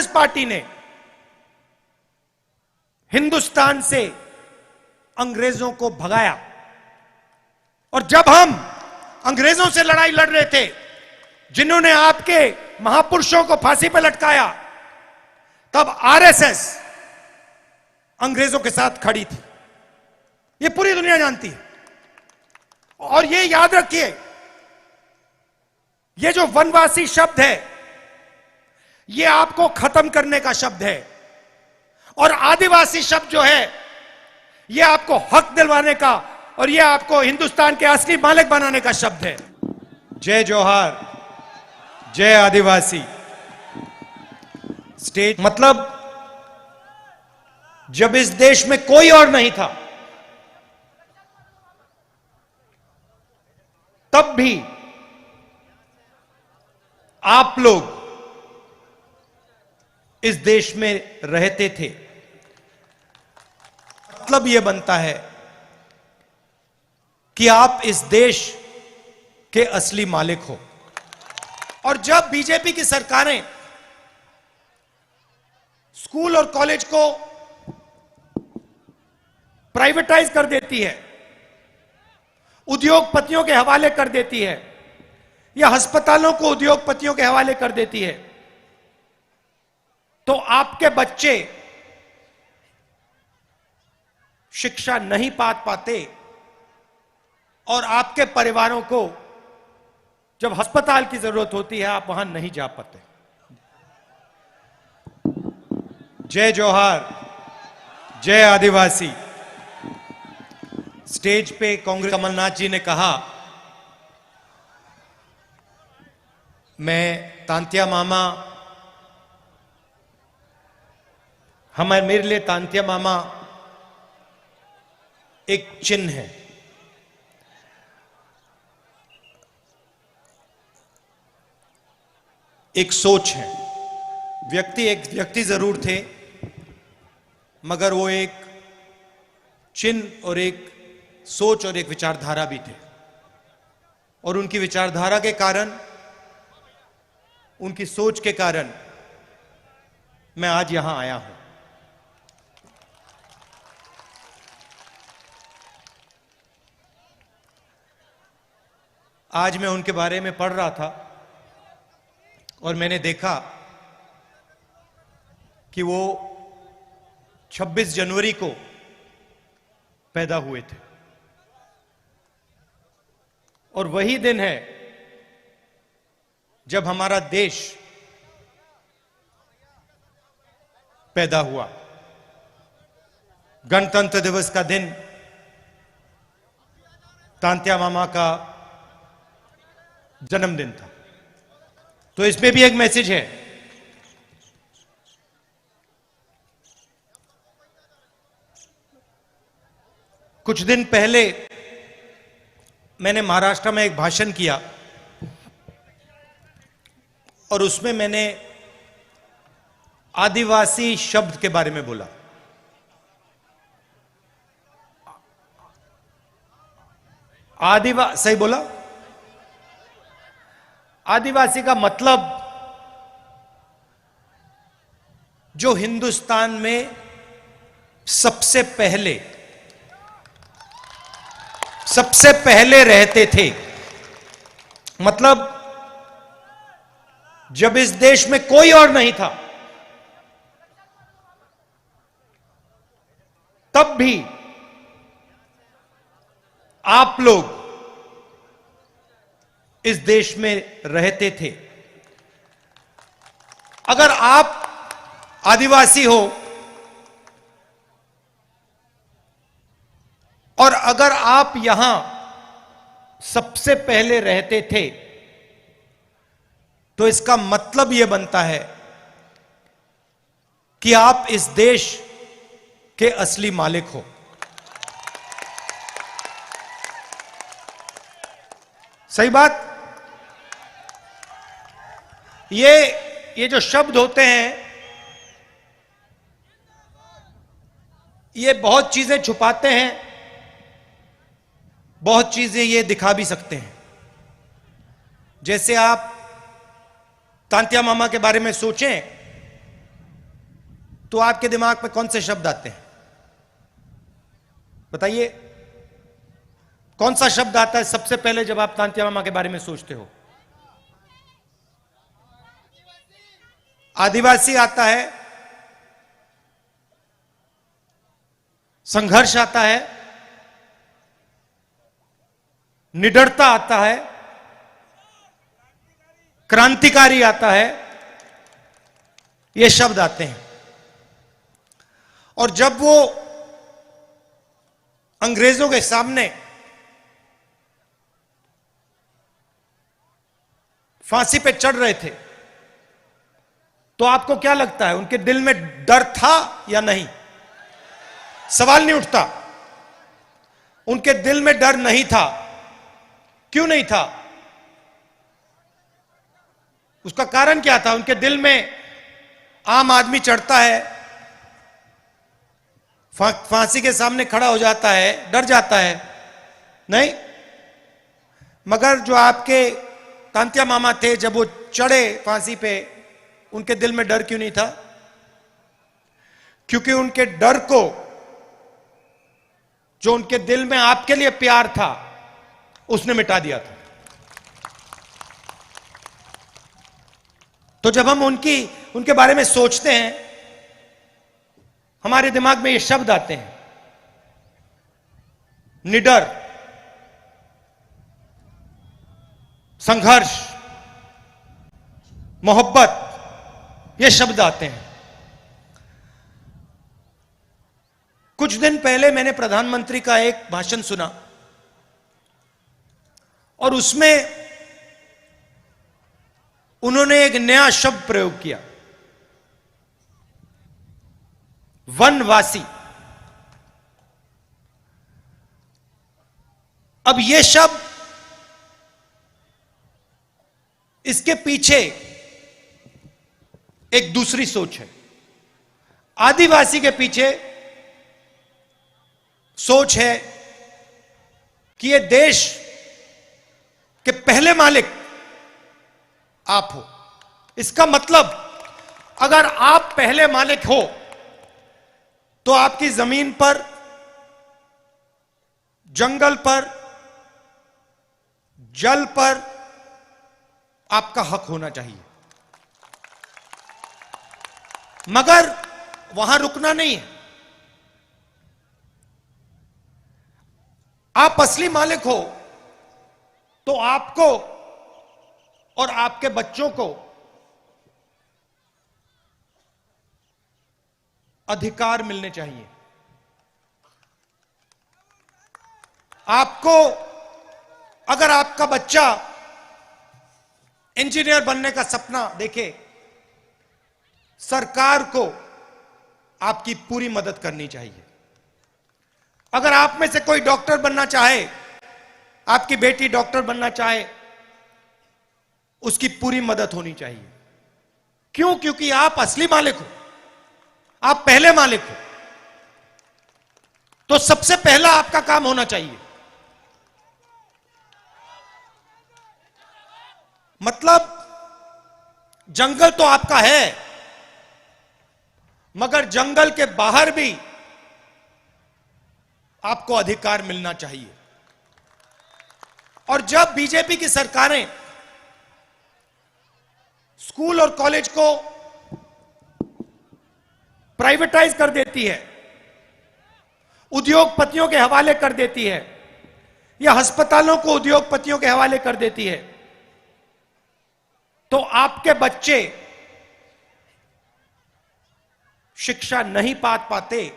Congress party ने हिंदुस्तान से अंग्रेजों को भगाया। और जब हम अंग्रेजों से लड़ाई लड़ रहे थे, जिन्होंने आपके महापुरुषों को फांसी पर लटकाया, तब आरएसएस अंग्रेजों के साथ खड़ी थी। यह पूरी दुनिया जानती है। और यह याद रखिए, यह जो वनवासी शब्द है, यह आपको खत्म करने का शब्द है। और आदिवासी शब्द जो है, यह आपको हक दिलवाने का और यह आपको हिंदुस्तान के असली मालिक बनाने का शब्द है। जय जोहार, जय आदिवासी। स्टेज मतलब जब इस देश में कोई और नहीं था, तब भी आप लोग इस देश में रहते थे। मतलब यह बनता है कि आप इस देश के असली मालिक हो। और जब बीजेपी की सरकारें स्कूल और कॉलेज को प्राइवेटाइज कर देती है, उद्योगपतियों के हवाले कर देती है, या अस्पतालों को उद्योगपतियों के हवाले कर देती है, तो आपके बच्चे शिक्षा नहीं पाते और आपके परिवारों को जब अस्पताल की जरूरत होती है, आप वहां नहीं जा पाते। जय जोहार, जय आदिवासी। स्टेज पे कांग्रेस कमलनाथ जी ने कहा, मैं तांत्या मामा, मेरे लिए तांत्या मामा एक चिन्ह है। एक सोच है। एक व्यक्ति जरूर थे, मगर वो एक चिन्ह और एक सोच और एक विचारधारा भी थे। और उनकी विचारधारा के कारण, उनकी सोच के कारण मैं आज यहां आया हूं। आज मैं उनके बारे में पढ़ रहा था और मैंने देखा कि वो 26 जनवरी को पैदा हुए थे। और वही दिन है जब हमारा देश पैदा हुआ। गणतंत्र दिवस का दिन तांत्या मामा का जन्मदिन था। तो इसमें भी एक मैसेज है। कुछ दिन पहले मैंने महाराष्ट्र में एक भाषण किया और उसमें मैंने आदिवासी शब्द के बारे में बोला। सही बोला? आदिवासी का मतलब जो हिंदुस्तान में सबसे पहले रहते थे। मतलब जब इस देश में कोई और नहीं था, तब भी आप लोग इस देश में रहते थे। अगर आप आदिवासी हो और अगर आप यहां सबसे पहले रहते थे, तो इसका मतलब यह बनता है कि आप इस देश के असली मालिक हो। सही बात? ये जो शब्द होते हैं, ये बहुत चीजें छुपाते हैं, बहुत चीजें ये दिखा भी सकते हैं। जैसे आप तांत्या मामा के बारे में सोचें तो आपके दिमाग में कौन से शब्द आते हैं? बताइए, कौन सा शब्द आता है सबसे पहले जब आप तांतिया मामा के बारे में सोचते हो? आदिवासी आता है, संघर्ष आता है, निडरता आता है, क्रांतिकारी आता है, ये शब्द आते हैं। और जब वो अंग्रेजों के सामने फांसी पे चढ़ रहे थे तो आपको क्या लगता है, उनके दिल में डर था या नहीं? सवाल नहीं उठता। उनके दिल में डर नहीं था। क्यों नहीं था? उसका कारण क्या था? उनके दिल में आम आदमी चढ़ता है, फांसी के सामने खड़ा हो जाता है, डर जाता है? नहीं। मगर जो आपके तांतिया मामा थे, जब वो चढ़े फांसी पे, उनके दिल में डर क्यों नहीं था? क्योंकि उनके डर को, जो उनके दिल में आपके लिए प्यार था, उसने मिटा दिया था। तो जब हम उनके बारे में सोचते हैं, हमारे दिमाग में ये शब्द आते हैं: निडर, संघर्ष, मोहब्बत, ये शब्द आते हैं। कुछ दिन पहले मैंने प्रधानमंत्री का एक भाषण सुना और उसमें उन्होंने एक नया शब्द प्रयोग किया, वनवासी। अब यह शब्द, इसके पीछे एक दूसरी सोच है। आदिवासी के पीछे सोच है कि यह देश के पहले मालिक आप हो। इसका मतलब, अगर आप पहले मालिक हो तो आपकी जमीन पर, जंगल पर, जल पर आपका हक होना चाहिए। मगर वहां रुकना नहीं है। आप असली मालिक हो तो आपको और आपके बच्चों को अधिकार मिलने चाहिए। आपको, अगर आपका बच्चा इंजीनियर बनने का सपना देखे, सरकार को आपकी पूरी मदद करनी चाहिए। अगर आप में से कोई डॉक्टर बनना चाहे, आपकी बेटी डॉक्टर बनना चाहे, उसकी पूरी मदद होनी चाहिए। क्यों? क्योंकि आप असली मालिक हो, आप पहले मालिक हो। तो सबसे पहला आपका काम होना चाहिए। मतलब जंगल तो आपका है, मगर जंगल के बाहर भी आपको अधिकार मिलना चाहिए। और जब बीजेपी की सरकारें स्कूल और कॉलेज को प्राइवेटाइज कर देती है, उद्योगपतियों के हवाले कर देती है, या अस्पतालों को उद्योगपतियों के हवाले कर देती है, तो आपके बच्चे शिक्षा नहीं पाते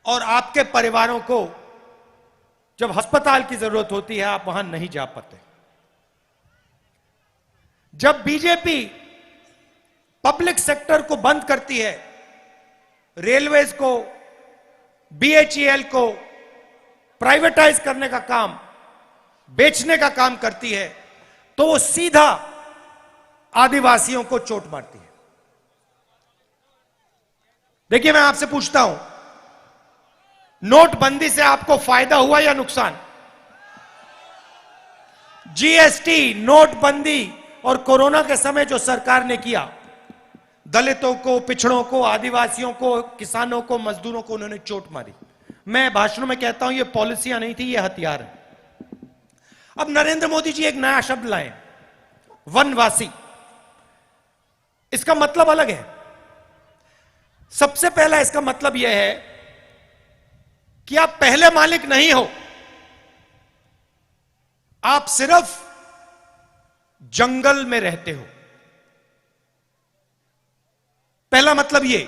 और आपके परिवारों को जब अस्पताल की जरूरत होती है, आप वहां नहीं जा पाते। जब बीजेपी पब्लिक सेक्टर को बंद करती है, रेलवेज को, बीएचईएल को प्राइवेटाइज करने का काम, बेचने का काम करती है, तो वो सीधा आदिवासियों को चोट मारती है। देखिए, मैं आपसे पूछता हूं, नोटबंदी से आपको फायदा हुआ या नुकसान? जीएसटी, नोटबंदी और कोरोना के समय जो सरकार ने किया, दलितों को, पिछड़ों को, आदिवासियों को, किसानों को, मजदूरों को उन्होंने चोट मारी। मैं भाषणों में कहता हूं ये पॉलिसियां नहीं थी, ये हथियार है। अब नरेंद्र मोदी जी एक नया शब्द लाए, वनवासी। इसका मतलब अलग है। सबसे पहला इसका मतलब यह है कि आप पहले मालिक नहीं हो, आप सिर्फ जंगल में रहते हो। पहला मतलब ये।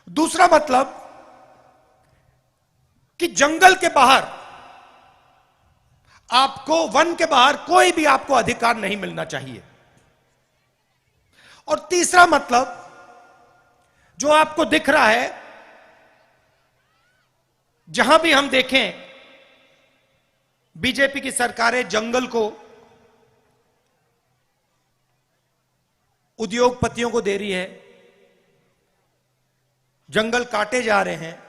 दूसरा मतलब कि जंगल के बाहर आपको, वन के बाहर कोई भी आपको अधिकार नहीं मिलना चाहिए। और तीसरा मतलब जो आपको दिख रहा है, जहां भी हम देखें बीजेपी की सरकारें जंगल को उद्योगपतियों को दे रही है, जंगल काटे जा रहे हैं।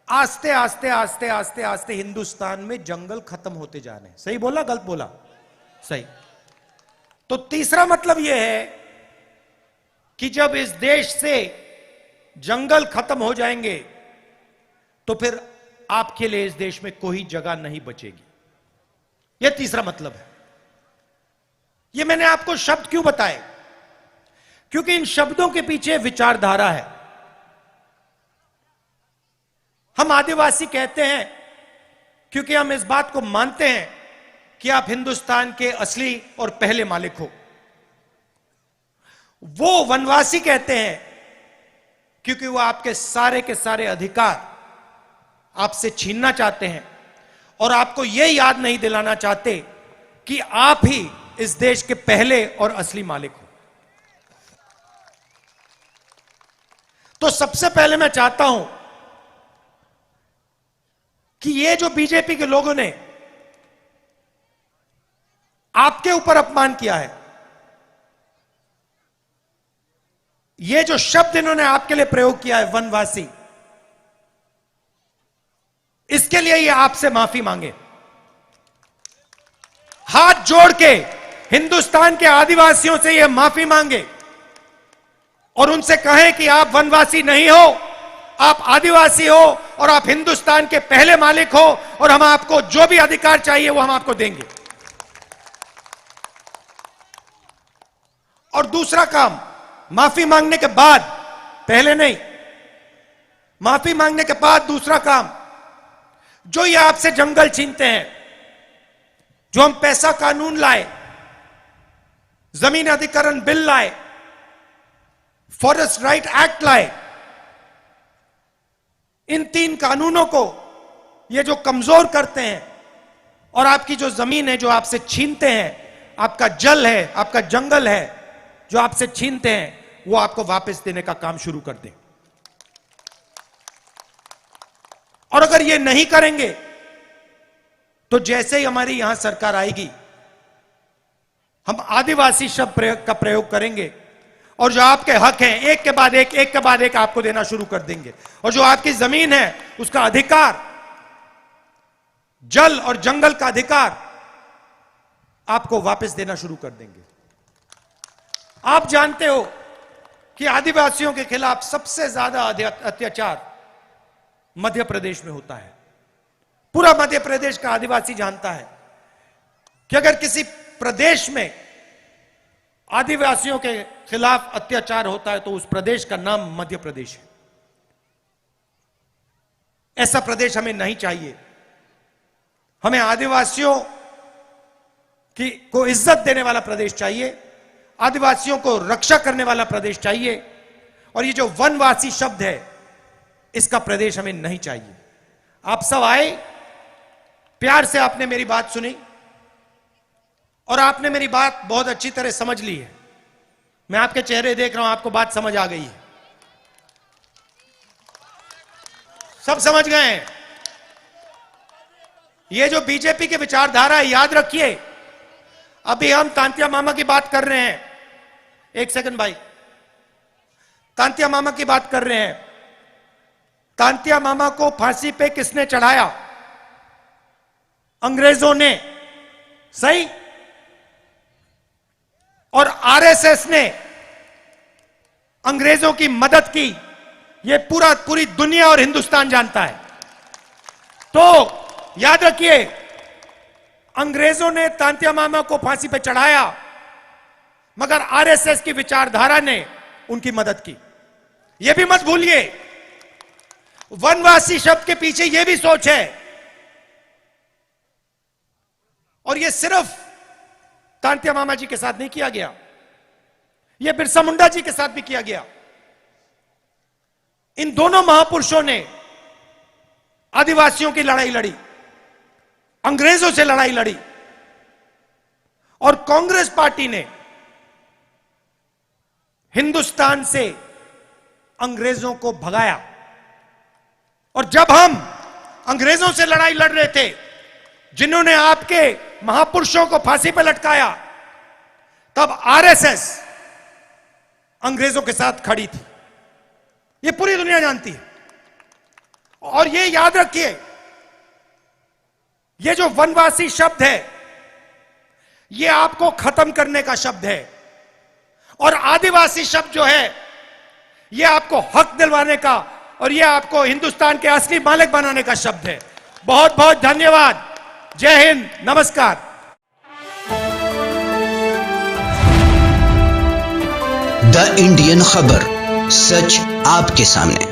आस्ते आस्ते आस्ते आस्ते आस्ते हिंदुस्तान में जंगल खत्म होते जा रहे हैं। सही बोला, गलत बोला? सही। तो तीसरा मतलब यह है कि जब इस देश से जंगल खत्म हो जाएंगे तो फिर आपके लिए इस देश में कोई जगह नहीं बचेगी। यह तीसरा मतलब है। यह मैंने आपको शब्द क्यों बताए? क्योंकि इन शब्दों के पीछे विचारधारा है। हम आदिवासी कहते हैं क्योंकि हम इस बात को मानते हैं कि आप हिंदुस्तान के असली और पहले मालिक हो। वो वनवासी कहते हैं क्योंकि वो आपके सारे के सारे अधिकार आपसे छीनना चाहते हैं और आपको यह याद नहीं दिलाना चाहते कि आप ही इस देश के पहले और असली मालिक हो। तो सबसे पहले मैं चाहता हूं कि ये जो बीजेपी के लोगों ने आपके ऊपर अपमान किया है, ये जो शब्द इन्होंने आपके लिए प्रयोग किया है वनवासी, इसके लिए ये आपसे माफी मांगे। हाथ जोड़ के हिंदुस्तान के आदिवासियों से ये माफी मांगे और उनसे कहें कि आप वनवासी नहीं हो, आप आदिवासी हो और आप हिंदुस्तान के पहले मालिक हो और हम आपको जो भी अधिकार चाहिए वो हम आपको देंगे। और दूसरा काम, माफी मांगने के बाद, पहले नहीं, माफी मांगने के बाद दूसरा काम, जो ये आपसे जंगल छीनते हैं, जो हम पैसा कानून लाए, जमीन अधिग्रहण बिल लाए, फॉरेस्ट राइट एक्ट लाए, इन 3 कानूनों को ये जो कमजोर करते हैं और आपकी जो जमीन है जो आपसे छीनते हैं, आपका जल है, आपका जंगल है जो आपसे छीनते हैं, वो आपको वापस देने का काम शुरू कर दें। और अगर ये नहीं करेंगे तो जैसे ही हमारी यहां सरकार आएगी, हम आदिवासी शब्द का प्रयोग करेंगे और जो आपके हक हैं एक के बाद एक आपको देना शुरू कर देंगे। और जो आपकी जमीन है उसका अधिकार, जल और जंगल का अधिकार आपको वापस देना शुरू कर देंगे। आप जानते हो कि आदिवासियों के खिलाफ सबसे ज्यादा अत्याचार मध्य प्रदेश में होता है। पूरा मध्य प्रदेश का आदिवासी जानता है कि अगर किसी प्रदेश में आदिवासियों के खिलाफ अत्याचार होता है तो उस प्रदेश का नाम मध्य प्रदेश है। ऐसा प्रदेश हमें नहीं चाहिए। हमें आदिवासियों को इज्जत देने वाला प्रदेश चाहिए, आदिवासियों को रक्षा करने वाला प्रदेश चाहिए। और ये जो वनवासी शब्द है, इसका प्रदेश हमें नहीं चाहिए। आप सब आए, प्यार से आपने मेरी बात सुनी और आपने मेरी बात बहुत अच्छी तरह समझ ली है। मैं आपके चेहरे देख रहा हूं, आपको बात समझ आ गई है, सब समझ गए हैं। ये जो बीजेपी की विचारधारा है, याद रखिए, अभी हम तांतिया मामा की बात कर रहे हैं। एक सेकंड भाई, तांतिया मामा की बात कर रहे हैं। तांतिया मामा को फांसी पे किसने चढ़ाया? अंग्रेजों ने, सही? और आरएसएस ने अंग्रेजों की मदद की, यह पूरी दुनिया और हिंदुस्तान जानता है। तो याद रखिए, अंग्रेजों ने तांत्या मामा को फांसी पर चढ़ाया, मगर आरएसएस की विचारधारा ने उनकी मदद की। यह भी मत भूलिए, वनवासी शब्द के पीछे यह भी सोच है, और यह सिर्फ तांत्या मामा जी के साथ नहीं किया गया, यह बिरसा मुंडा जी के साथ भी किया गया। इन दोनों महापुरुषों ने आदिवासियों की लड़ाई लड़ी, अंग्रेजों से लड़ाई लड़ी, और कांग्रेस पार्टी ने हिंदुस्तान से अंग्रेजों को भगाया। और जब हम अंग्रेजों से लड़ाई लड़ रहे थे, जिन्होंने आपके महापुरुषों को फांसी पर लटकाया, तब आरएसएस अंग्रेजों के साथ खड़ी थी। यह पूरी दुनिया जानती है। और यह याद रखिए, यह जो वनवासी शब्द है, यह आपको खत्म करने का शब्द है, और आदिवासी शब्द जो है, यह आपको हक दिलवाने का और यह आपको हिंदुस्तान के असली मालिक बनाने का शब्द है। बहुत बहुत धन्यवाद। जय हिंद, नमस्कार। द इंडियन खबर, सच आपके सामने।